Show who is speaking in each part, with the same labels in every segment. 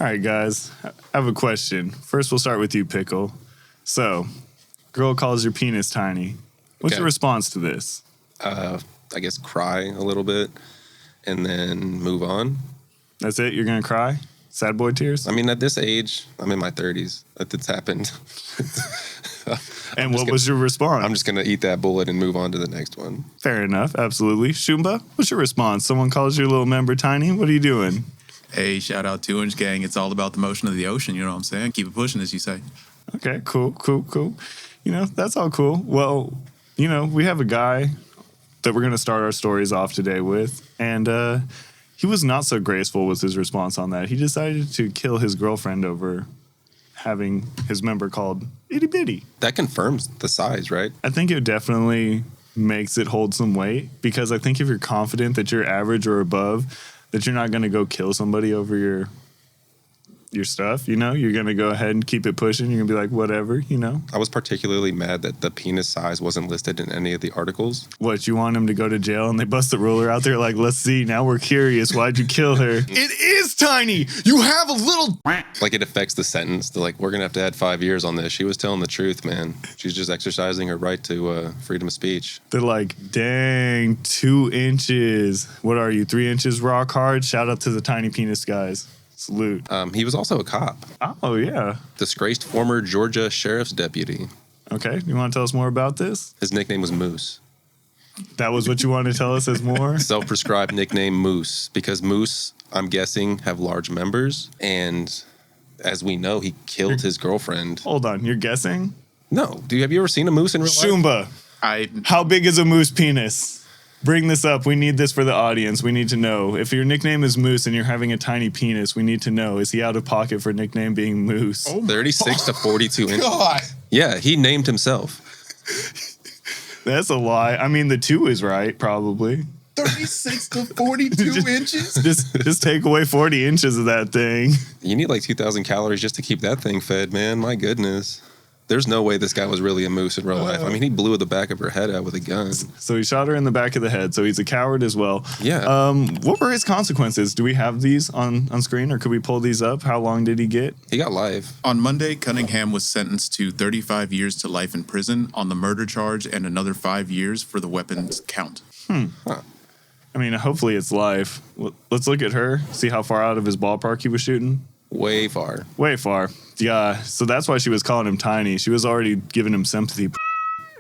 Speaker 1: All right, guys. I have a question. First, we'll start with you, Pickle. So, girl calls your penis tiny. What's your response to this?
Speaker 2: I guess cry a little bit and then move on.
Speaker 1: That's it? You're going to cry? Sad boy tears?
Speaker 2: I mean, at this age, I'm in my 30s. It's happened.
Speaker 1: And what was your response?
Speaker 2: I'm just going to eat that bullet and move on to the next one.
Speaker 1: Fair enough. Absolutely. Shumba, what's your response? Someone calls your little member tiny. What are you doing?
Speaker 3: Hey, shout out 2-inch gang. It's all about the motion of the ocean. You know what I'm saying? Keep it pushing, as you say.
Speaker 1: Okay, cool. You know, that's all cool. Well, you know, we have a guy that we're going to start our stories off today with. And he was not so graceful with his response on that. He decided to kill his girlfriend over having his member called itty bitty.
Speaker 2: That confirms the size, right?
Speaker 1: I think it definitely makes it hold some weight, because I think if you're confident that you're average or above, that you're not going to go kill somebody over your stuff, you know? You're going to go ahead and keep it pushing. You're going to be like, whatever, you know?
Speaker 2: I was particularly mad that the penis size wasn't listed in any of the articles.
Speaker 1: What, you want him to go to jail and they bust the ruler out there like, let's see, now we're curious. Why'd you kill her? It is tiny! You have a little...
Speaker 2: Like, it affects the sentence. They're like, we're going to have to add 5 years on this. She was telling the truth, man. She's just exercising her right to freedom of speech.
Speaker 1: They're like, dang, 2 inches. What are you, 3 inches rock hard? Shout out to the tiny penis guys. Salute.
Speaker 2: He was also a cop.
Speaker 1: Oh, yeah.
Speaker 2: Disgraced former Georgia sheriff's deputy.
Speaker 1: Okay, you want to tell us more about this?
Speaker 2: His nickname was Moose.
Speaker 1: That was what you wanted to tell us as more?
Speaker 2: Self-prescribed nickname Moose, because moose, I'm guessing, have large members, and as we know, he killed his girlfriend.
Speaker 1: Hold on, you're guessing?
Speaker 2: No. Have you ever seen a moose in real life?
Speaker 1: Shumba, how big is a moose penis? Bring this up. We need this for the audience. We need to know. If your nickname is Moose and you're having a tiny penis, we need to know. Is he out of pocket for nickname being Moose?
Speaker 2: 36 to 42 inches.
Speaker 4: God.
Speaker 2: Yeah, he named himself.
Speaker 1: That's a lie. I mean, the 2 is right, probably.
Speaker 4: 36 to 42 inches?
Speaker 1: Just take away 40 inches of that thing.
Speaker 2: You need like 2,000 calories just to keep that thing fed, man. My goodness. There's no way this guy was really a moose in real life. I mean, he blew the back of her head out with a gun.
Speaker 1: So he shot her in the back of the head. So he's a coward as well.
Speaker 2: Yeah.
Speaker 1: What were his consequences? Do we have these on screen, or could we pull these up? How long did he get?
Speaker 2: He got life.
Speaker 3: On Monday, Cunningham was sentenced to 35 years to life in prison on the murder charge and another 5 years for the weapons count.
Speaker 2: Huh.
Speaker 1: I mean, hopefully it's life. Let's look at her, see how far out of his ballpark he was shooting.
Speaker 2: Way far.
Speaker 1: Way far. Yeah, so that's why she was calling him tiny. She was already giving him sympathy.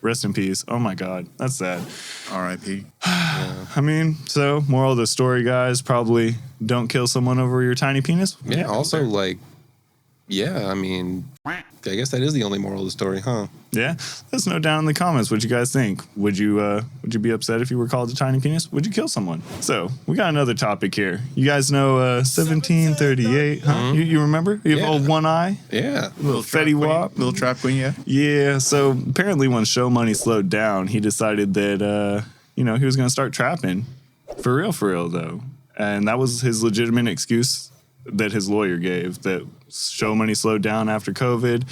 Speaker 1: Rest in peace. Oh my God, that's sad.
Speaker 3: R.I.P.
Speaker 1: I mean, so moral of the story, guys, probably don't kill someone over your tiny penis.
Speaker 2: Yeah, also, like, yeah, I mean, I guess that is the only moral of the story, huh?
Speaker 1: Yeah, let us know down in the comments what you guys think. Would you be upset if you were called a tiny penis? Would you kill someone? So we got another topic here. You guys know 1738? Huh?
Speaker 2: Mm-hmm.
Speaker 1: You remember? You have
Speaker 2: Yeah.
Speaker 1: old one eye.
Speaker 2: Yeah.
Speaker 1: Little Fetty Wap.
Speaker 3: Little trap queen, yeah.
Speaker 1: Yeah. So apparently, when show money slowed down, he decided that he was going to start trapping, for real though, and that was his legitimate excuse that his lawyer gave, that show money slowed down after COVID.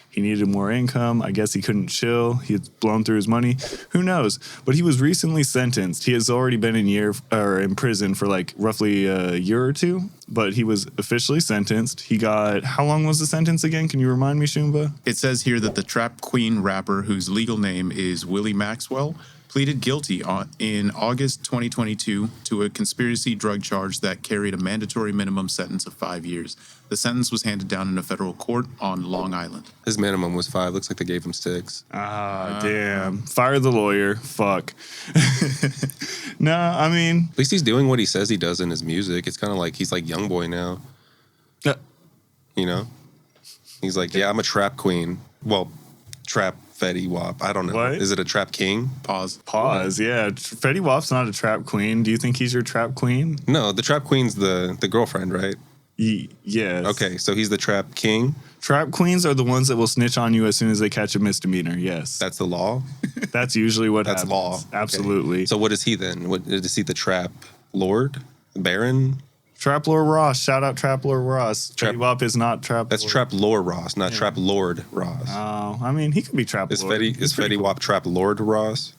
Speaker 1: He needed more income. I guess he couldn't chill. He had blown through his money. Who knows? But he was recently sentenced. He has already been in prison for like roughly a year or two, but he was officially sentenced. He got, how long was the sentence again? Can you remind me, Shumba?
Speaker 3: It says here that the trap queen rapper, whose legal name is Willie Maxwell, pleaded guilty in August 2022 to a conspiracy drug charge that carried a mandatory minimum sentence of 5 years. The sentence was handed down in a federal court on Long Island.
Speaker 2: His minimum was 5. Looks like they gave him 6.
Speaker 1: Damn. Fire the lawyer. Fuck. No, I mean...
Speaker 2: At least he's doing what he says he does in his music. It's kind of like he's like Youngboy now. You know? He's like, yeah, I'm a trap queen. Well, trap Fetty Wap. I don't know.
Speaker 1: What?
Speaker 2: Is it a trap king?
Speaker 3: Pause.
Speaker 1: Yeah. Fetty Wap's not a trap queen. Do you think he's your trap queen?
Speaker 2: No, the trap queen's the girlfriend, right?
Speaker 1: Yes.
Speaker 2: Okay, so he's the trap king?
Speaker 1: Trap queens are the ones that will snitch on you as soon as they catch a misdemeanor. Yes.
Speaker 2: That's the law?
Speaker 1: That's usually what
Speaker 2: That's
Speaker 1: happens.
Speaker 2: law.
Speaker 1: Absolutely.
Speaker 2: Okay. So what is he then? Is he the trap lord? Baron?
Speaker 1: Trap Lord Ross. Shout out Trap Lord Ross. Fetty Wap is not Trap
Speaker 2: That's
Speaker 1: Lord.
Speaker 2: Trap Lord Ross, not Trap Lord Ross.
Speaker 1: Oh, I mean, he could be Trap
Speaker 2: Is
Speaker 1: Lord.
Speaker 2: Fetty Wap Trap Lord Ross?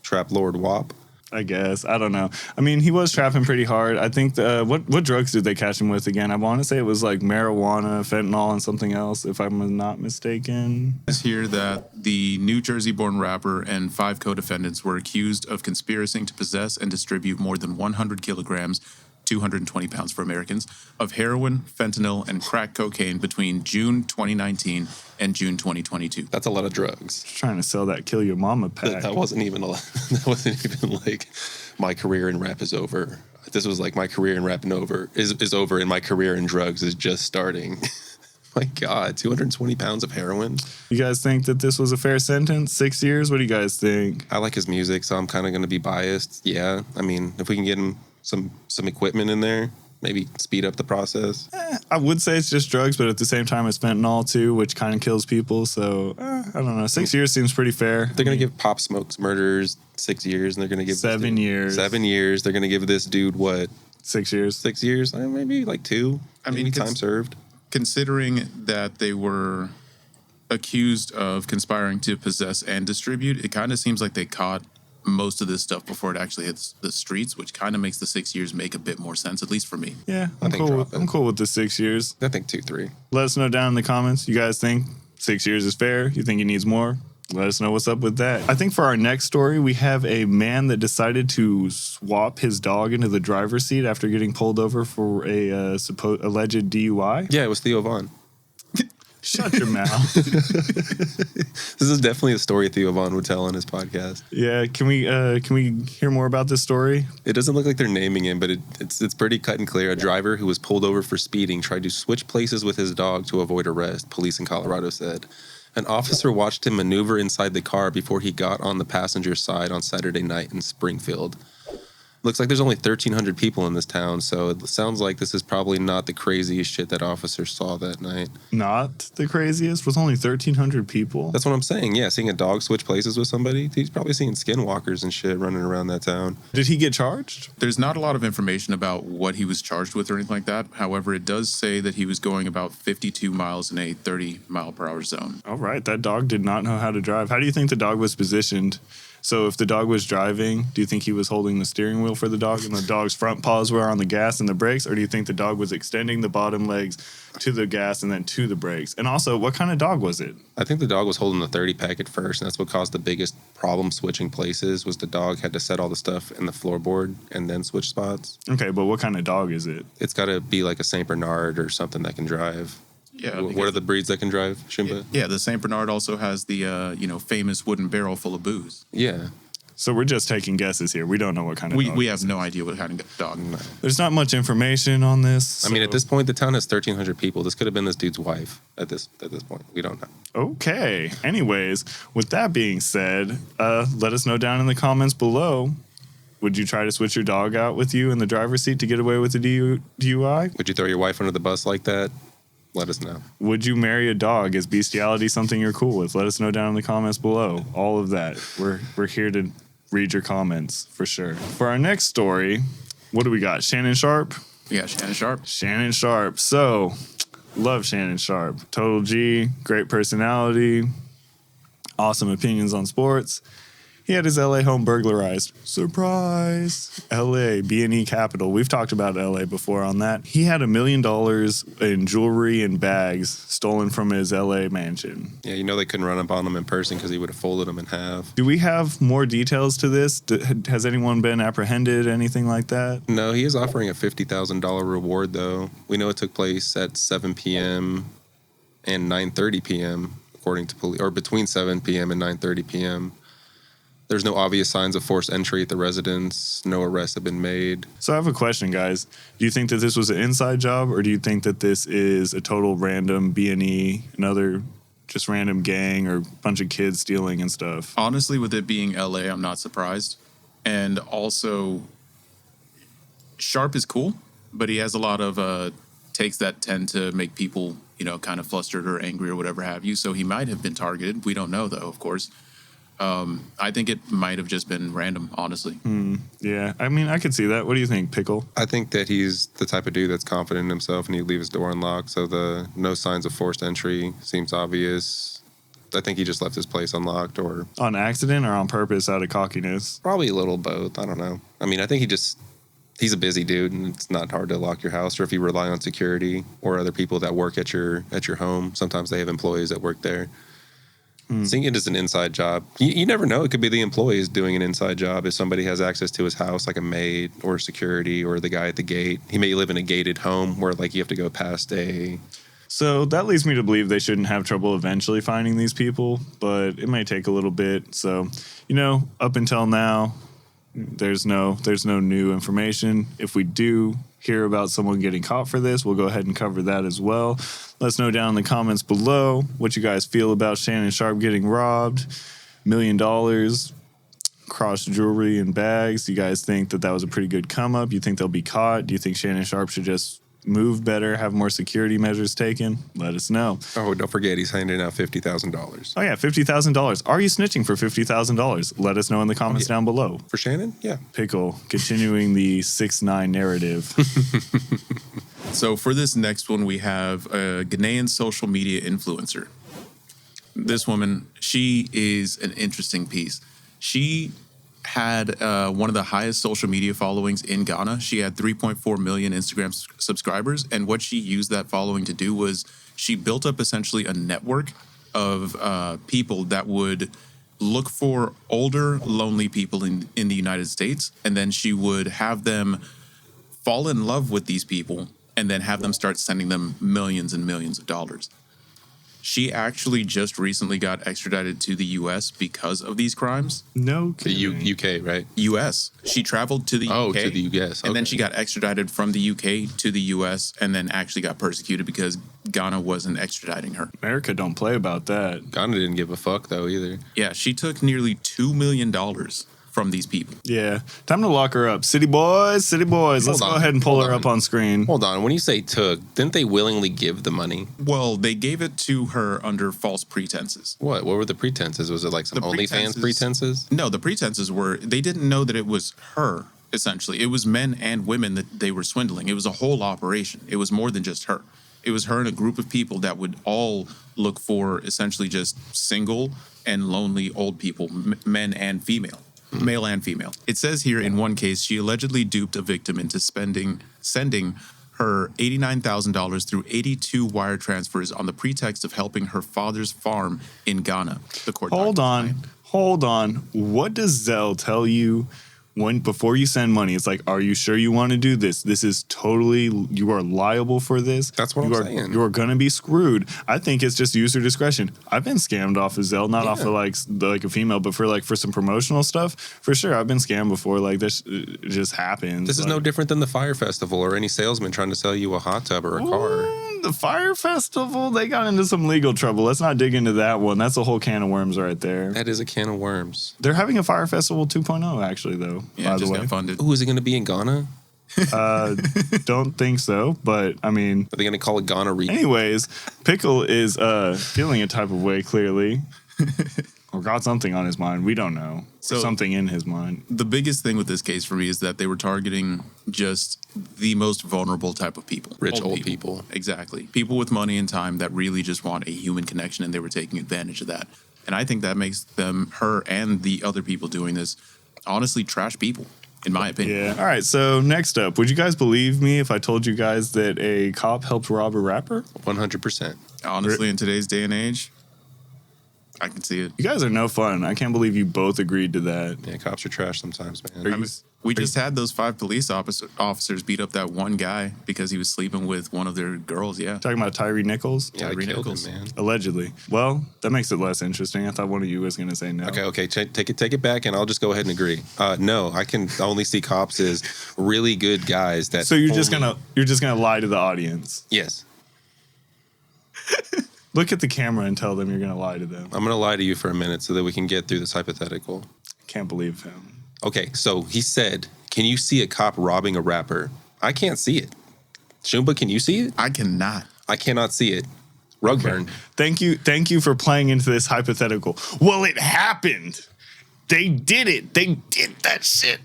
Speaker 2: Trap Lord Wap?
Speaker 1: I guess. I don't know. I mean, he was trapping pretty hard. I think what drugs did they catch him with again? I want to say it was like marijuana, fentanyl, and something else, if I'm not mistaken.
Speaker 3: It's here that the New Jersey-born rapper and 5 co-defendants were accused of conspiring to possess and distribute more than 100 kilograms, 220 pounds for Americans, of heroin, fentanyl, and crack cocaine between June 2019 and June 2022.
Speaker 2: That's a lot of drugs.
Speaker 1: Just trying to sell that kill your mama pack.
Speaker 2: That wasn't even that wasn't even like my career in rap is over. This was like my career in rap is over, and my career in drugs is just starting. My God, 220 pounds of heroin.
Speaker 1: You guys think that this was a fair sentence? 6 years? What do you guys think?
Speaker 2: I like his music, so I'm kind of going to be biased. Yeah, I mean, if we can get him some equipment in there, maybe speed up the process.
Speaker 1: I would say it's just drugs, but at the same time, it's fentanyl too, which kind of kills people. So I don't know. 6 years seems pretty fair.
Speaker 2: They're going to give Pop Smoke's murders 6 years, and they're going to give
Speaker 1: 7 years.
Speaker 2: 7 years. They're going to give this dude what?
Speaker 1: 6 years.
Speaker 2: 6 years? Maybe like 2. I mean, time served.
Speaker 3: Considering that they were accused of conspiring to possess and distribute, it kind of seems like they caught most of this stuff before it actually hits the streets, which kind of makes the 6 years make a bit more sense, at least for me.
Speaker 1: Yeah,
Speaker 2: I think
Speaker 1: I'm cool with the 6 years.
Speaker 2: I think 2, 3.
Speaker 1: Let us know down in the comments. You guys think 6 years is fair? You think he needs more? Let us know what's up with that. I think for our next story, we have a man that decided to swap his dog into the driver's seat after getting pulled over for a alleged DUI.
Speaker 2: Yeah, it was Theo Von.
Speaker 1: Shut your mouth.
Speaker 2: This is definitely a story Theo Von would tell on his podcast.
Speaker 1: Yeah, can we hear more about this story?
Speaker 2: It doesn't look like they're naming him, but it's pretty cut and clear. A driver who was pulled over for speeding tried to switch places with his dog to avoid arrest, police in Colorado said. An officer watched him maneuver inside the car before he got on the passenger side on Saturday night in Springfield. Looks like there's only 1,300 people in this town, so it sounds like this is probably not the craziest shit that officers saw that night.
Speaker 1: Not the craziest? With only 1,300 people?
Speaker 2: That's what I'm saying. Yeah, seeing a dog switch places with somebody, he's probably seeing skinwalkers and shit running around that town.
Speaker 1: Did he get charged?
Speaker 3: There's not a lot of information about what he was charged with or anything like that. However, it does say that he was going about 52 miles in a 30-mile-per-hour zone.
Speaker 1: All right, that dog did not know how to drive. How do you think the dog was positioned? So if the dog was driving, do you think he was holding the steering wheel for the dog and the dog's front paws were on the gas and the brakes? Or do you think the dog was extending the bottom legs to the gas and then to the brakes? And also, what kind of dog was it?
Speaker 2: I think the dog was holding the 30-pack at first, and that's what caused the biggest problem switching places was the dog had to set all the stuff in the floorboard and then switch spots.
Speaker 1: Okay, but what kind of dog is it?
Speaker 2: It's got to be like a St. Bernard or something that can drive.
Speaker 3: Yeah.
Speaker 2: What are the breeds that can drive, Shimba?
Speaker 3: Yeah, the St. Bernard also has the famous wooden barrel full of booze.
Speaker 2: Yeah.
Speaker 1: So we're just taking guesses here. We don't know what kind of dog.
Speaker 3: We have no idea what kind of dog. No.
Speaker 1: There's not much information on this.
Speaker 2: I mean, at this point, the town has 1,300 people. This could have been this dude's wife at this point. We don't know.
Speaker 1: Okay. Anyways, with that being said, let us know down in the comments below. Would you try to switch your dog out with you in the driver's seat to get away with the DUI?
Speaker 2: Would you throw your wife under the bus like that? Let us know.
Speaker 1: Would you marry a dog? Is bestiality something you're cool with? Let us know down in the comments below. All of that. We're here to read your comments for sure. For our next story, what do we got? Shannon Sharpe?
Speaker 3: Yeah, Shannon Sharpe.
Speaker 1: Shannon Sharpe. So, love Shannon Sharpe. Total G, great personality, awesome opinions on sports. He had his LA home burglarized. Surprise! LA, B&E capital. We've talked about LA before on that. He had $1 million in jewelry and bags stolen from his LA mansion.
Speaker 2: Yeah, they couldn't run up on him in person because he would have folded them in half.
Speaker 1: Do we have more details to this? Has anyone been apprehended, anything like that?
Speaker 2: No, he is offering a $50,000 reward, though. We know it took place at 7 p.m. and 9:30 p.m., according to police, or between 7 p.m. and 9:30 p.m., There's no obvious signs of forced entry at the residence. No arrests have been made.
Speaker 1: So I have a question, guys. Do you think that this was an inside job, or do you think that this is a total random B&E, another just random gang or bunch of kids stealing and stuff?
Speaker 3: Honestly, with it being LA, I'm not surprised. And also, Sharpe is cool, but he has a lot of takes that tend to make people, kind of flustered or angry or whatever have you. So he might have been targeted. We don't know, though, of course. I think it might have just been random, honestly.
Speaker 1: Yeah, I mean, I could see that. What do you think, Pickle?
Speaker 2: I think that he's the type of dude that's confident in himself and he'd leave his door unlocked. So the no signs of forced entry seems obvious. think he just left his place unlocked, or
Speaker 1: On accident or on purpose out of cockiness?
Speaker 2: probably a little both. I don't know. I mean, I think he's a busy dude, and it's not hard to lock your house. Or if you rely on security or other people that work at your home, sometimes they have employees that work there. Seeing it as an inside job, you never know. It could be the employees doing an inside job. If somebody has access to his house, like a maid or security or the guy at the gate, he may live in a gated home where like you have to go past a.
Speaker 1: So that leads me to believe they shouldn't have trouble eventually finding these people, but it may take a little bit. So, up until now, there's no new information. If we do hear about someone getting caught for this, we'll go ahead and cover that as well. Let us know down in the comments below what you guys feel about Shannon Sharpe getting robbed. $1 million, cross jewelry and bags. Do you guys think that was a pretty good come up? You think they'll be caught? Do you think Shannon Sharpe should just move better, have more security measures taken? Let us know.
Speaker 2: Oh, don't forget, he's handing out $50,000.
Speaker 1: Oh, yeah, $50,000. Are you snitching for $50,000? Let us know in the comments down below.
Speaker 2: For Shannon? Yeah.
Speaker 1: Pickle, continuing the 6ix9ine narrative.
Speaker 3: So for this next one, we have a Ghanaian social media influencer. This woman, she is an interesting piece. She had one of the highest social media followings in Ghana. She had 3.4 million Instagram subscribers. And what she used that following to do was she built up essentially a network of people that would look for older, lonely people in the United States. And then she would have them fall in love with these people and then have them start sending them millions and millions of dollars. She actually just recently got extradited to the U.S. because of these crimes.
Speaker 1: No
Speaker 2: The
Speaker 1: kidding.
Speaker 2: UK, right?
Speaker 3: U.S. She traveled to the UK.
Speaker 2: Oh, to the US.
Speaker 3: And then
Speaker 2: Okay.
Speaker 3: she got extradited from the UK to the U.S. and then actually got persecuted because Ghana wasn't extraditing her.
Speaker 1: America don't play about that.
Speaker 2: Ghana didn't give a fuck, though, either.
Speaker 3: Yeah, she took nearly $2 million from these people.
Speaker 1: Yeah. Time to lock her up. City boys. Let's
Speaker 2: Hold
Speaker 1: go
Speaker 2: on,
Speaker 1: ahead and pull
Speaker 2: hold
Speaker 1: her
Speaker 2: on.
Speaker 1: up on screen.
Speaker 2: Hold on. When you say took, didn't they willingly give the money?
Speaker 3: Well, they gave it to her under false pretenses.
Speaker 2: What were the pretenses? Was it like some
Speaker 3: The
Speaker 2: OnlyFans pretenses?
Speaker 3: No, the pretenses were they didn't know that it was her, essentially. It was men and women that they were swindling. It was a whole operation. It was more than just her. It was her and a group of people that would all look for essentially just single and lonely old people, men and female. Male and female. It says here in one case, she allegedly duped a victim into sending her $89,000 through 82 wire transfers on the pretext of helping her father's farm in Ghana. The court
Speaker 1: Hold
Speaker 3: documents
Speaker 1: on. What does Zelle tell you before you send money? It's like, are you sure you want to do this? This is totally, you are liable for this.
Speaker 2: That's what I'm saying.
Speaker 1: You are going to be screwed. I think it's just user discretion. I've been scammed off of Zelle, not off of like a female, but for some promotional stuff. For sure, I've been scammed before. Like this, it just happens.
Speaker 2: This is no different than the Fire Festival or any salesman trying to sell you a hot tub or a car.
Speaker 1: The Fire Festival, they got into some legal trouble. Let's not dig into that one. That's a whole can of worms right there.
Speaker 2: That is a can of worms.
Speaker 1: They're having a Fire Festival 2.0 actually, though.
Speaker 3: Yeah,
Speaker 1: by
Speaker 3: just
Speaker 1: the way,
Speaker 3: got funded.
Speaker 2: Ooh, is it going to be in Ghana?
Speaker 1: don't think so. But I mean,
Speaker 2: Are they going to call it Ghana Re?
Speaker 1: anyways, Pickle is feeling a type of way clearly, or got something on his mind. We don't know.
Speaker 3: So-
Speaker 1: Something in his mind.
Speaker 3: The biggest thing with this case for me is that they were targeting just the most vulnerable type of people.
Speaker 2: Rich old people.
Speaker 3: Exactly. People with money and time that really just want a human connection, and they were taking advantage of that. And I think that makes her and the other people doing this honestly trash people, in my opinion.
Speaker 1: Yeah. All right. So next up, would you guys believe me if I told you guys that a cop helped rob a rapper?
Speaker 2: 100%.
Speaker 3: Honestly, in today's day and age, I can see it.
Speaker 1: You guys are no fun. I can't believe you both agreed to that.
Speaker 2: Yeah, cops are trash sometimes, man.
Speaker 1: Are you-
Speaker 3: We just had those 5 police officers beat up that one guy because he was sleeping with one of their girls. Yeah.
Speaker 1: Talking about Tyree Nichols?
Speaker 2: Yeah, I
Speaker 3: Tyree
Speaker 2: killed
Speaker 3: Nichols.
Speaker 2: him, man.
Speaker 1: Allegedly. Well, that makes it less interesting. I thought one of you was going to say no.
Speaker 2: Okay, take it back, and I'll just go ahead and agree. No, I can only see cops as really good guys. That
Speaker 1: So you're just
Speaker 2: only-
Speaker 1: gonna lie to the audience.
Speaker 2: Yes,
Speaker 1: Look at the camera and tell them you're gonna lie to them.
Speaker 2: I'm gonna lie to you for a minute so that we can get through this hypothetical.
Speaker 1: Can't believe him.
Speaker 2: Okay, so he said, "Can you see a cop robbing a rapper?" I can't see it. Shumba, can you see it?
Speaker 3: I cannot.
Speaker 2: I cannot see it. Rug burn.
Speaker 1: Thank you for playing into this hypothetical. Well, it happened. They did it. They did that shit.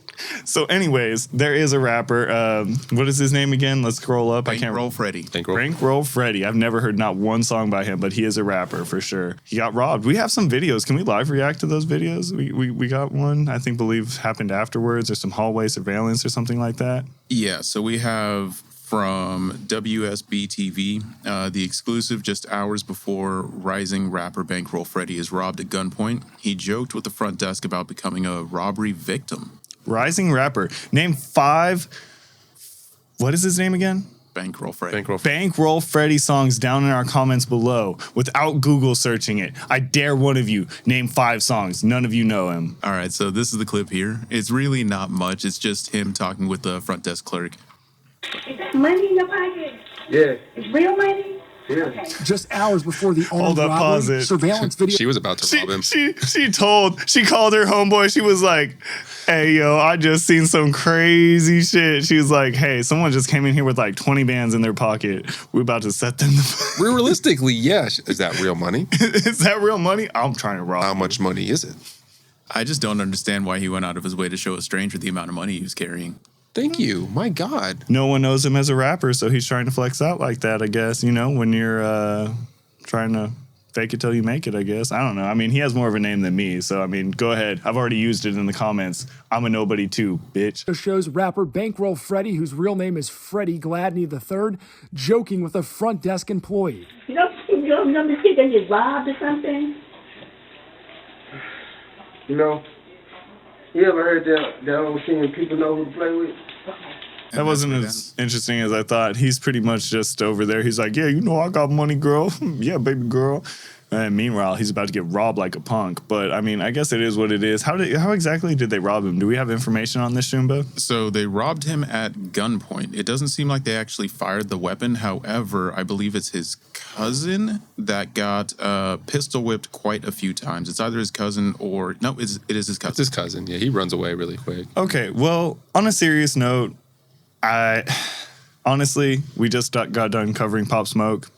Speaker 1: So, anyways, there is a rapper. What is his name again? Let's scroll up.
Speaker 3: Bankroll Freddy.
Speaker 1: Bankroll Freddy. I've never heard not one song by him, but he is a rapper for sure. He got robbed. We have some videos. Can we live react to those videos? We got one, I believe happened afterwards, or some hallway surveillance or something like that.
Speaker 3: Yeah, so we have from WSB TV, the exclusive just hours before rising rapper Bankroll Freddy is robbed at gunpoint. He joked with the front desk about becoming a robbery victim.
Speaker 1: Rising rapper. Name 5. What is his name again?
Speaker 3: Bankroll Freddy.
Speaker 1: Bankroll Freddy songs down in our comments below without Google searching it. I dare one of you name 5 songs. None of you know him.
Speaker 3: All right, so this is the clip here. It's really not much. It's just him talking with the front desk clerk.
Speaker 5: Is that money in your pocket?
Speaker 6: Yeah.
Speaker 5: It's real money?
Speaker 6: Yeah.
Speaker 5: Okay.
Speaker 7: Just hours before the armed
Speaker 1: Hold up,
Speaker 7: robbery,
Speaker 1: pause it.
Speaker 7: surveillance video.
Speaker 2: She was about to rob him.
Speaker 1: She called her homeboy. She was like, hey, yo, I just seen some crazy shit. She was like, hey, someone just came in here with like 20 bands in their pocket. We're about to set them.
Speaker 2: Realistically, yeah. Is that real money?
Speaker 1: Is that real money? I'm trying to rob.
Speaker 2: How much money is it?
Speaker 3: I just don't understand why he went out of his way to show a stranger the amount of money he was carrying.
Speaker 2: Thank you. My God.
Speaker 1: No one knows him as a rapper, so he's trying to flex out like that, I guess. You know, when you're trying to fake it till you make it, I guess. I don't know. I mean, he has more of a name than me, so I mean, go ahead. I've already used it in the comments. I'm a nobody too, bitch.
Speaker 7: Shows rapper Bankroll Freddy, whose real name is Freddie Gladney III, joking with a front desk employee.
Speaker 5: You don't think they get robbed or something?
Speaker 6: You know, you ever heard that old saying, people know who to play with?
Speaker 1: That wasn't as interesting as I thought. He's pretty much just over there. He's like, yeah, you know, I got money, girl. Yeah, baby girl. And meanwhile, he's about to get robbed like a punk. But, I mean, I guess it is what it is. How exactly did they rob him? Do we have information on this, Shumba?
Speaker 3: So they robbed him at gunpoint. It doesn't seem like they actually fired the weapon. However, I believe it's his cousin that got pistol whipped quite a few times. It's either his cousin or... No, it is his cousin.
Speaker 2: It's his cousin. Yeah, he runs away really quick.
Speaker 1: Okay, well, on a serious note, honestly, we just got done covering Pop Smoke.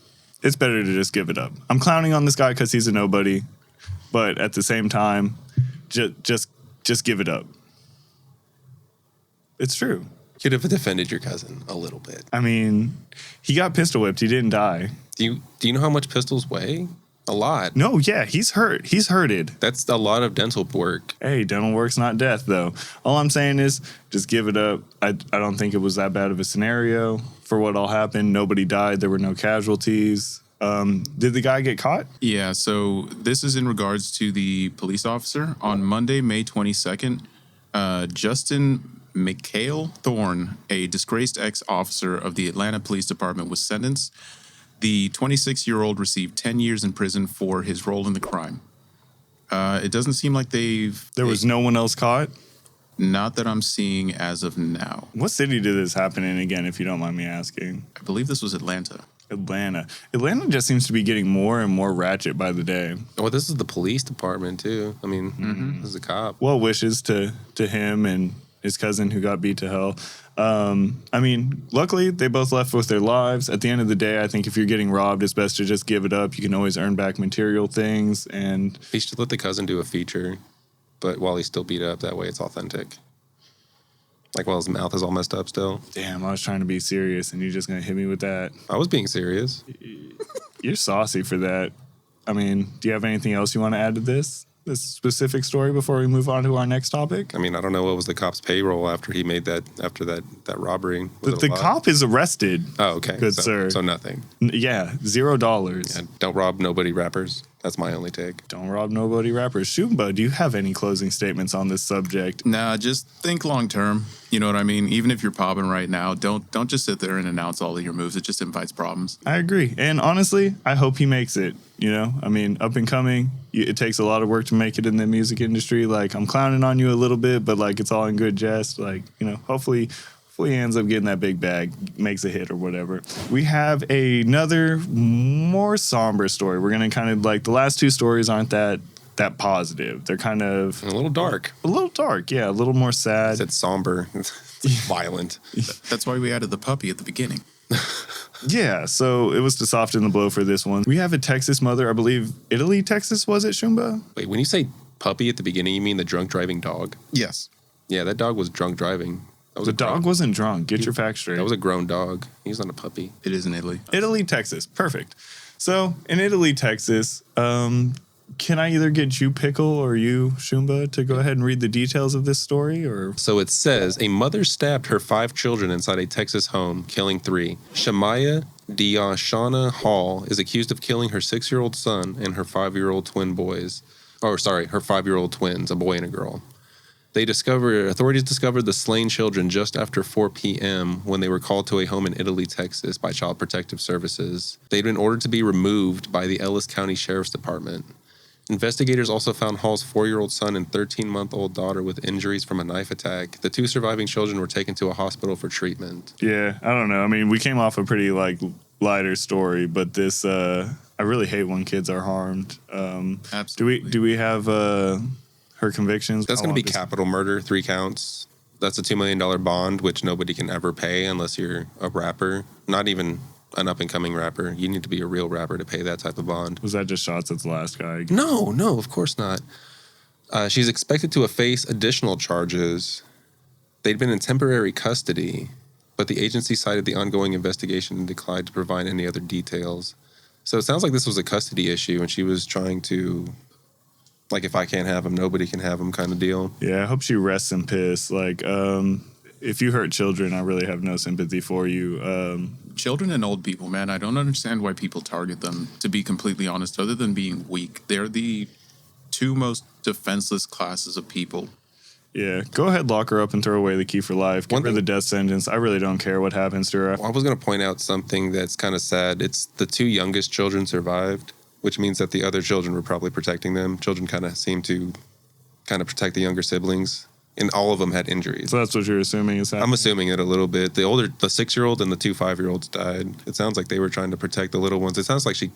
Speaker 1: It's better to just give it up. I'm clowning on this guy because he's a nobody, but at the same time, just give it up. It's true.
Speaker 2: Could have defended your cousin a little bit.
Speaker 1: I mean, he got pistol whipped. He didn't die.
Speaker 2: Do you know how much pistols weigh? A lot.
Speaker 1: No, yeah, he's hurt. He's hurted.
Speaker 2: That's a lot of dental work.
Speaker 1: Hey, dental work's not death, though. All I'm saying is just give it up. I don't think it was that bad of a scenario for what all happened. Nobody died. There were no casualties. Did the guy get caught?
Speaker 3: Yeah, so this is in regards to the police officer. On Monday, May 22nd, Justin McHale Thorne, a disgraced ex-officer of the Atlanta Police Department, was sentenced. The 26-year-old received 10 years in prison for his role in the crime. It doesn't seem like there was
Speaker 1: no one else caught?
Speaker 3: Not that I'm seeing as of now.
Speaker 1: What city did this happen in again, if you don't mind me asking?
Speaker 3: I believe this was Atlanta.
Speaker 1: Atlanta just seems to be getting more and more ratchet by the day.
Speaker 2: Oh, this is the police department, too. I mean, This is a cop.
Speaker 1: Well wishes to him and his cousin who got beat to hell. I mean, luckily, they both left with their lives. At the end of the day, I think if you're getting robbed, it's best to just give it up. You can always earn back material things. And
Speaker 2: He should let the cousin do a feature, but while he's still beat up, that way it's authentic. Like while his mouth is all messed up still.
Speaker 1: damn, I was trying to be serious, and you're just going to hit me with that.
Speaker 2: I was being serious.
Speaker 1: You're saucy for that. I mean, do you have anything else you want to add to this specific story before we move on to our next topic?
Speaker 2: I mean, I don't know what was the cop's payroll after he made that robbery.
Speaker 1: The cop is arrested.
Speaker 2: Oh, okay.
Speaker 1: Good sir.
Speaker 2: So nothing.
Speaker 1: Yeah, $0.
Speaker 2: Yeah, don't rob nobody rappers. That's my only take.
Speaker 1: Don't rob nobody rappers. Shumba, do you have any closing statements on this subject?
Speaker 3: Nah, just think long term. You know what I mean? Even if you're popping right now, don't just sit there and announce all of your moves. It just invites problems.
Speaker 1: I agree. And honestly, I hope he makes it. You know, I mean, up and coming, it takes a lot of work to make it in the music industry. Like, I'm clowning on you a little bit, but like, it's all in good jest. Like, you know, hopefully he ends up getting that big bag, makes a hit or whatever. We have another more somber story. We're going to kind of like, the last two stories aren't that positive. They're kind of
Speaker 2: A little dark.
Speaker 1: Yeah, a little more sad.
Speaker 2: It's somber. It's violent.
Speaker 3: That's why we added the puppy at the beginning.
Speaker 1: Yeah, so it was to soften the blow for this one. We have a Texas mother, I believe Italy, Texas, was it, Shumba?
Speaker 2: Wait, when you say puppy at the beginning, you mean the drunk driving dog?
Speaker 3: Yes.
Speaker 2: Yeah, that dog was drunk driving.
Speaker 1: The dog wasn't drunk. Get your facts straight.
Speaker 2: That was a grown dog. He's not a puppy.
Speaker 3: It is in Italy.
Speaker 1: Italy, Texas. Perfect. So in Italy, Texas, can I either get you, Pickle, or you, Shumba, to go ahead and read the details of this story? Or
Speaker 2: So it says, a mother stabbed her 5 children inside a Texas home, killing 3. Shamaya Diashana Hall is accused of killing her 6-year-old son and her 5-year-old twin boys. Her 5-year-old twins, a boy and a girl. Authorities discovered the slain children just after 4 p.m. when they were called to a home in Italy, Texas by Child Protective Services. They'd been ordered to be removed by the Ellis County Sheriff's Department. Investigators also found Hall's 4-year-old son and 13-month-old daughter with injuries from a knife attack. The 2 surviving children were taken to a hospital for treatment.
Speaker 1: yeah, I don't know. I mean, we came off a pretty lighter story, but this I really hate when kids are harmed.
Speaker 3: Absolutely.
Speaker 1: Do we have her convictions?
Speaker 2: That's going to be capital murder, 3 counts. That's a $2 million bond, which nobody can ever pay unless you're a rapper. Not even an up-and-coming rapper. You need to be a real rapper to pay that type of bond.
Speaker 1: Was that just shots at the last guy?
Speaker 2: No, of course not. She's expected to face additional charges. They'd been in temporary custody, but the agency cited the ongoing investigation and declined to provide any other details. So it sounds like this was a custody issue, and she was trying to, if I can't have him, nobody can have him kind of deal.
Speaker 1: Yeah, I hope she rests in piss. If you hurt children, I really have no sympathy for you.
Speaker 3: Children and old people, man, I don't understand why people target them, to be completely honest, other than being weak. They're the 2 most defenseless classes of people.
Speaker 1: Yeah, go ahead, lock her up and throw away the key for life. Give her the death sentence. I really don't care what happens to her.
Speaker 2: I was going to point out something that's kind of sad. It's the 2 youngest children survived, which means that the other children were probably protecting them. Children kind of seem to protect the younger siblings, and all of them had injuries.
Speaker 1: So that's what you're assuming is happening?
Speaker 2: I'm assuming it a little bit. The 6-year-old and the 2 5-year-olds died. It sounds like they were trying to protect the little ones. It sounds like she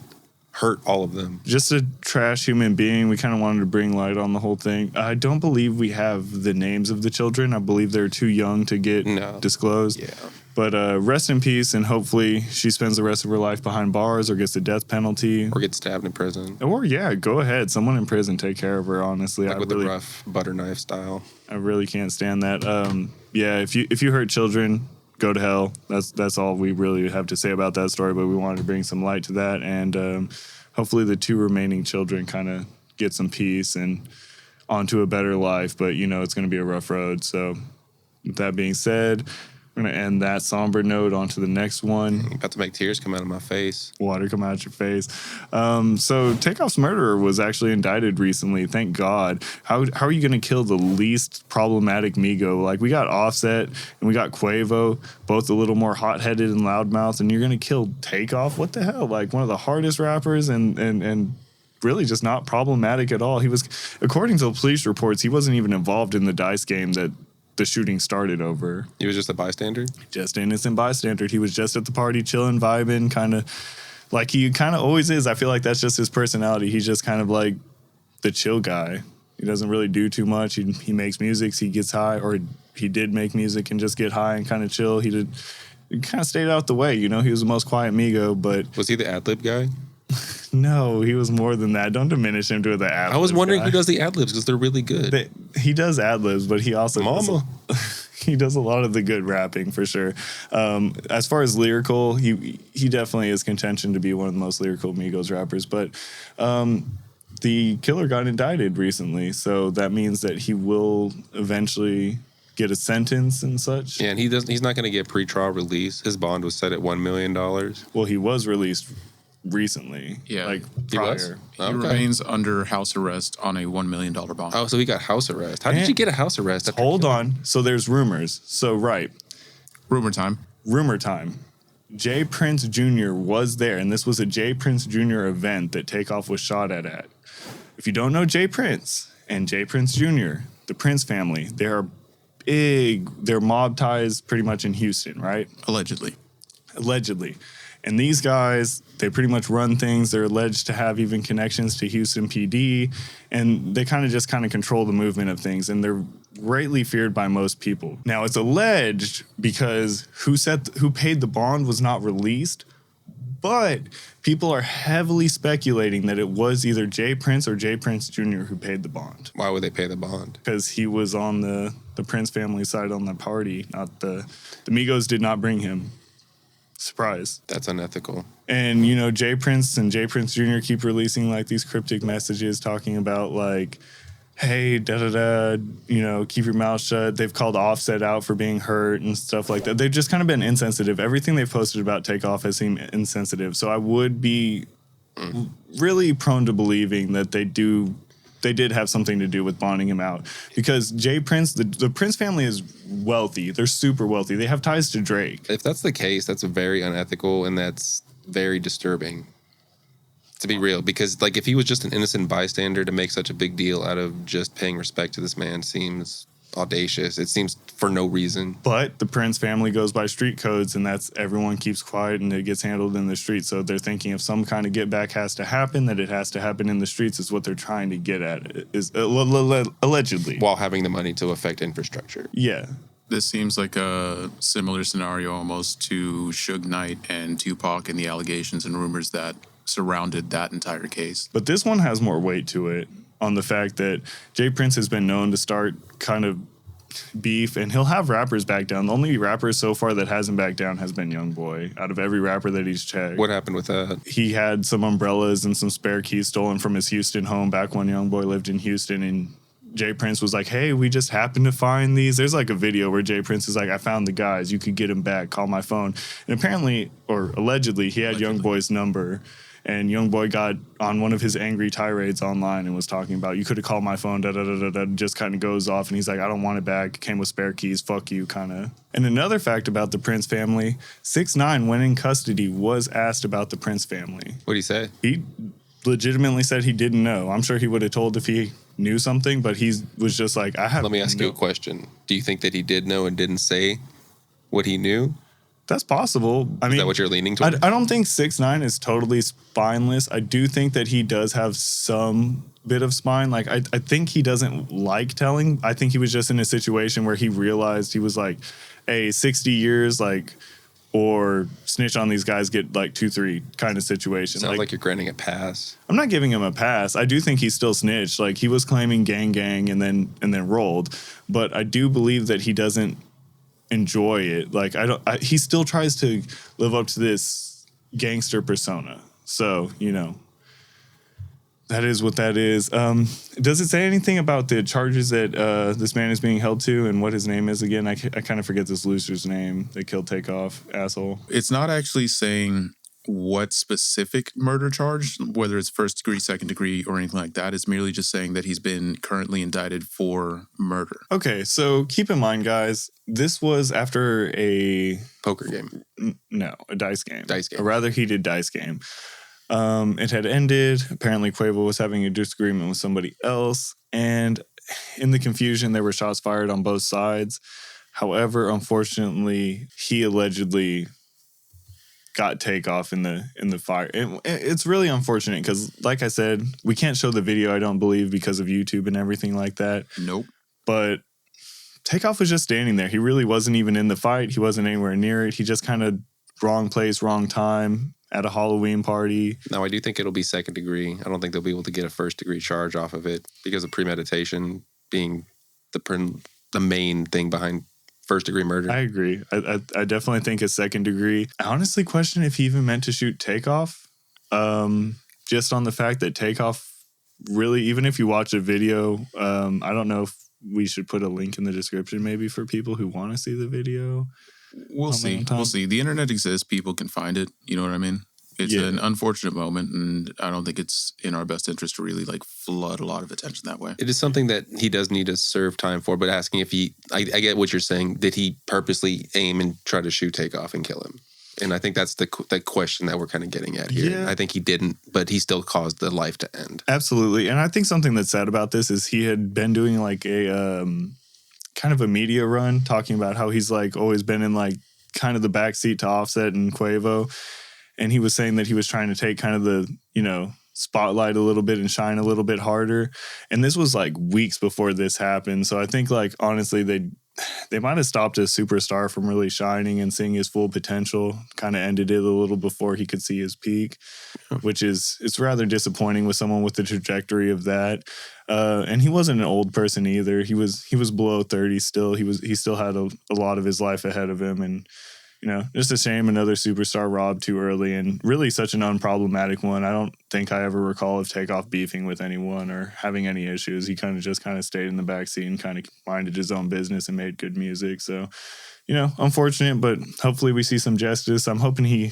Speaker 2: hurt all of them.
Speaker 1: Just a trash human being. We kind of wanted to bring light on the whole thing. I don't believe we have the names of the children. I believe they're too young to get disclosed.
Speaker 2: Yeah.
Speaker 1: But rest in peace, and hopefully she spends the rest of her life behind bars or gets the death penalty.
Speaker 2: Or gets stabbed in prison.
Speaker 1: Or, go ahead. Someone in prison take care of her, honestly.
Speaker 2: With the rough butter knife style.
Speaker 1: I really can't stand that. If you hurt children, go to hell. That's all we really have to say about that story, but we wanted to bring some light to that, and hopefully the 2 remaining children kind of get some peace and onto a better life, but it's going to be a rough road. So with that being said, we're going to end that somber note onto the next one.
Speaker 2: I'm about to make tears come out of my face.
Speaker 1: Water come out your face. So Takeoff's murderer was actually indicted recently. Thank God. How are you going to kill the least problematic Migo? We got Offset and we got Quavo, both a little more hot-headed and loudmouth, and you're going to kill Takeoff? What the hell? One of the hardest rappers and really just not problematic at all. He was, according to the police reports, he wasn't even involved in the dice game that the shooting started over.
Speaker 2: He was just a bystander?
Speaker 1: Just innocent bystander. He was just at the party, chilling, vibing, kind of like he kind of always is. I feel like that's just his personality. He's just kind of like the chill guy. He doesn't really do too much. He makes music, he gets high, or he did make music and just get high and kind of chill. He kind of stayed out the way, He was the most quiet Migo, but...
Speaker 2: Was he the ad-lib guy?
Speaker 1: No, he was more than that. Don't diminish him to the ad-libs.
Speaker 2: I was wondering who does the ad-libs because they're really good.
Speaker 1: He does ad-libs, but he also... he does a lot of the good rapping, for sure. As far as lyrical, he definitely is contention to be one of the most lyrical Migos rappers, but the killer got indicted recently, so that means that he will eventually get a sentence and such.
Speaker 2: Yeah, and he's not going to get pretrial release. His bond was set at $1 million.
Speaker 1: Well, he was released recently.
Speaker 3: Yeah.
Speaker 1: Prior.
Speaker 3: He remains under house arrest on a $1 million bond.
Speaker 2: Oh, so he got house arrest. How did you get a house arrest?
Speaker 1: Hold on. So there's rumors. So, right.
Speaker 3: Rumor time.
Speaker 1: Jay Prince Jr. was there, and this was a Jay Prince Jr. event that Takeoff was shot at. If you don't know Jay Prince and Jay Prince Jr., the Prince family, they're mob ties pretty much in Houston, right?
Speaker 3: Allegedly.
Speaker 1: And these guys, they pretty much run things. They're alleged to have even connections to Houston PD, and they kind of control the movement of things, and they're greatly feared by most people. Now, it's alleged because who paid the bond was not released, But people are heavily speculating that it was either Jay Prince or Jay Prince Jr. who paid the bond.
Speaker 2: Why would they pay the bond?
Speaker 1: Because he was on the Prince family side on the party. Not the Migos did not bring him. Surprise.
Speaker 2: That's unethical.
Speaker 1: And, you know, Jay Prince and Jay Prince Jr. keep releasing, like, these cryptic messages talking about, like, hey, da-da-da, you know, keep your mouth shut. They've called Offset out for being hurt and stuff like that. They've just kind of been insensitive. Everything they've posted about Takeoff has seemed insensitive. So I would be really prone to believing that they did have something to do with bonding him out. Because Jay Prince, the Prince family is wealthy. They're super wealthy. They have ties to Drake.
Speaker 2: If that's the case, that's very unethical and that's very disturbing. To be real, because like if he was just an innocent bystander, to make such a big deal out of just paying respect to this man seems audacious. It seems for no reason.
Speaker 1: But the Prince family goes by street codes, and that's everyone keeps quiet and it gets handled in the streets. So they're thinking if some kind of get back has to happen, that it has to happen in the streets is what they're trying to get at, is allegedly.
Speaker 2: While having the money to affect infrastructure.
Speaker 1: Yeah.
Speaker 3: This seems like a similar scenario almost to Suge Knight and Tupac and the allegations and rumors that surrounded that entire case.
Speaker 1: But this one has more weight to it on the fact that Jay Prince has been known to start kind of beef, and he'll have rappers back down. The only rapper so far that hasn't backed down has been Youngboy, out of every rapper that he's checked.
Speaker 2: What happened with that?
Speaker 1: He had some umbrellas and some spare keys stolen from his Houston home back when Youngboy lived in Houston, and Jay Prince was like, hey, we just happened to find these. There's like a video where Jay Prince is like, I found the guys. You could get them back. Call my phone. And apparently, or allegedly, he had Youngboy's number. And Youngboy got on one of his angry tirades online and was talking about, you could have called my phone, da-da-da-da-da, just kind of goes off. And he's like, I don't want it back. It came with spare keys. Fuck you, kind of. And another fact about the Prince family, 6ix9ine, when in custody, was asked about the Prince family.
Speaker 2: What'd he say?
Speaker 1: He legitimately said he didn't know. I'm sure he would have told if he knew something, but he was just like, I have
Speaker 2: Let me ask you a question. Do you think that he did know and didn't say what he knew?
Speaker 1: That's possible. I mean,
Speaker 2: Is that what you're leaning toward?
Speaker 1: I don't think 6ix9ine is totally spineless. I do think that he does have some bit of spine. Like, I think he doesn't like telling. I think he was just in a situation where he realized he was like, hey, 60 years, like, or snitch on these guys, get like 2-3 kind of situation.
Speaker 2: Sounds like you're granting a pass.
Speaker 1: I'm not giving him a pass. I do think he still snitched. Like, he was claiming gang and then rolled. But I do believe that he doesn't enjoy it. Like, he still tries to live up to this gangster persona. So, you know, that is what that is. Does it say anything about the charges that this man is being held to and what his name is again? I kind of forget this loser's name that killed Takeoff, asshole.
Speaker 3: It's not actually saying what specific murder charge, whether it's first degree, second degree, or anything like that. It's merely just saying that he's been currently indicted for murder.
Speaker 1: Okay, so keep in mind, guys, this was after a
Speaker 2: Poker game.
Speaker 1: No, a dice game.
Speaker 2: Dice game.
Speaker 1: A rather heated dice game. It had ended. Apparently, Quavo was having a disagreement with somebody else. And in the confusion, there were shots fired on both sides. However, unfortunately, he allegedly got Takeoff in the fire. It's really unfortunate because, like I said, we can't show the video, I don't believe, because of YouTube and everything like that.
Speaker 3: Nope.
Speaker 1: But Takeoff was just standing there. He really wasn't even in the fight. He wasn't anywhere near it. He just kind of wrong place, wrong time at a Halloween party.
Speaker 2: No, I do think it'll be second degree. I don't think they'll be able to get a first degree charge off of it because of premeditation being the main thing behind first degree murder.
Speaker 1: I agree. I definitely think a second degree. I honestly question if he even meant to shoot Takeoff. Just on the fact that Takeoff really, even if you watch a video, I don't know if we should put a link in the description maybe for people who want to see the video.
Speaker 3: We'll see. We'll see. The internet exists. People can find it. You know what I mean? It's an unfortunate moment, and I don't think it's in our best interest to really like flood a lot of attention that way.
Speaker 2: It is something that he does need to serve time for, but asking if I get what you're saying. Did he purposely aim and try to shoot Takeoff and kill him? And I think that's the question that we're kind of getting at here.
Speaker 1: Yeah.
Speaker 2: I think he didn't, but he still caused the life to end.
Speaker 1: Absolutely. And I think something that's sad about this is he had been doing like a kind of a media run talking about how he's like always been in like kind of the backseat to Offset and Quavo. And he was saying that he was trying to take kind of the, you know, spotlight a little bit and shine a little bit harder. And this was like weeks before this happened. So I think like, honestly, they they might have stopped a superstar from really shining and seeing his full potential, kind of ended it a little before he could see his peak, which is, it's rather disappointing with someone with the trajectory of that. And he wasn't an old person either. He was below 30 still. He still had a lot of his life ahead of him. And, you know, just a shame another superstar robbed too early, and really such an unproblematic one. I don't think I ever recall of Takeoff beefing with anyone or having any issues. He kind of stayed in the backseat and kind of minded his own business and made good music. So, you know, unfortunate, but hopefully we see some justice. I'm hoping he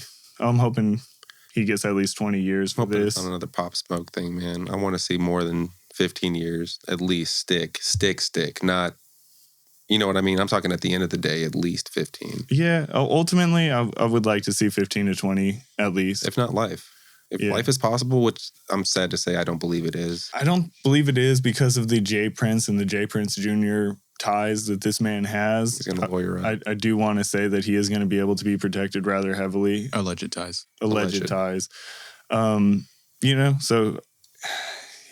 Speaker 1: gets at least 20 years for this.
Speaker 2: It's on another Pop Smoke thing, man. I want to see more than 15 years, at least stick, not, you know what I mean? I'm talking at the end of the day, at least 15.
Speaker 1: Yeah. Ultimately, I would like to see 15 to 20 at least.
Speaker 2: If not life. If life is possible, which I'm sad to say I don't believe it is.
Speaker 1: I don't believe it is because of the J. Prince and the J. Prince Jr. ties that this man has.
Speaker 2: He's going to lawyer up.
Speaker 1: I do want to say that he is going to be able to be protected rather heavily.
Speaker 3: Alleged ties.
Speaker 1: Alleged ties. You know, so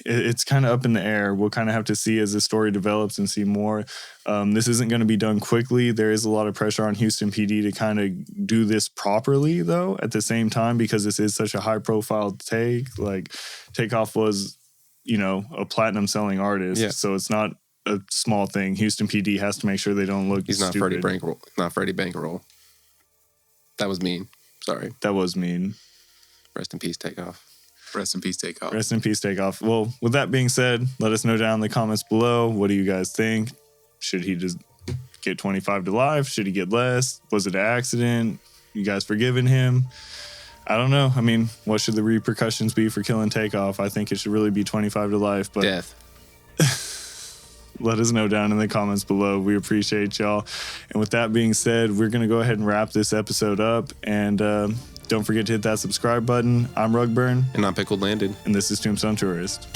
Speaker 1: it's kind of up in the air. We'll kind of have to see as the story develops and see more. This isn't going to be done quickly. There is a lot of pressure on Houston PD to kind of do this properly, though, at the same time, because this is such a high-profile take. Like, Takeoff was, you know, a platinum-selling artist, so it's not a small thing. Houston PD has to make sure they don't look
Speaker 2: He's not
Speaker 1: stupid.
Speaker 2: Freddie Bankroll. That was mean. Sorry.
Speaker 1: That was mean.
Speaker 2: Rest in peace, Takeoff.
Speaker 3: Rest in peace, Takeoff.
Speaker 1: Rest in peace, Takeoff. Well, with that being said, let us know down in the comments below. What do you guys think? Should he just get 25 to life? Should he get less? Was it an accident? You guys forgiving him? I don't know. I mean, what should the repercussions be for killing Takeoff? I think it should really be 25 to life. But
Speaker 2: death.
Speaker 1: Let us know down in the comments below. We appreciate y'all. And with that being said, we're going to go ahead and wrap this episode up. And don't forget to hit that subscribe button. I'm Rugburn.
Speaker 2: And I'm Pickled Landed.
Speaker 1: And this is Tombstone Tourist.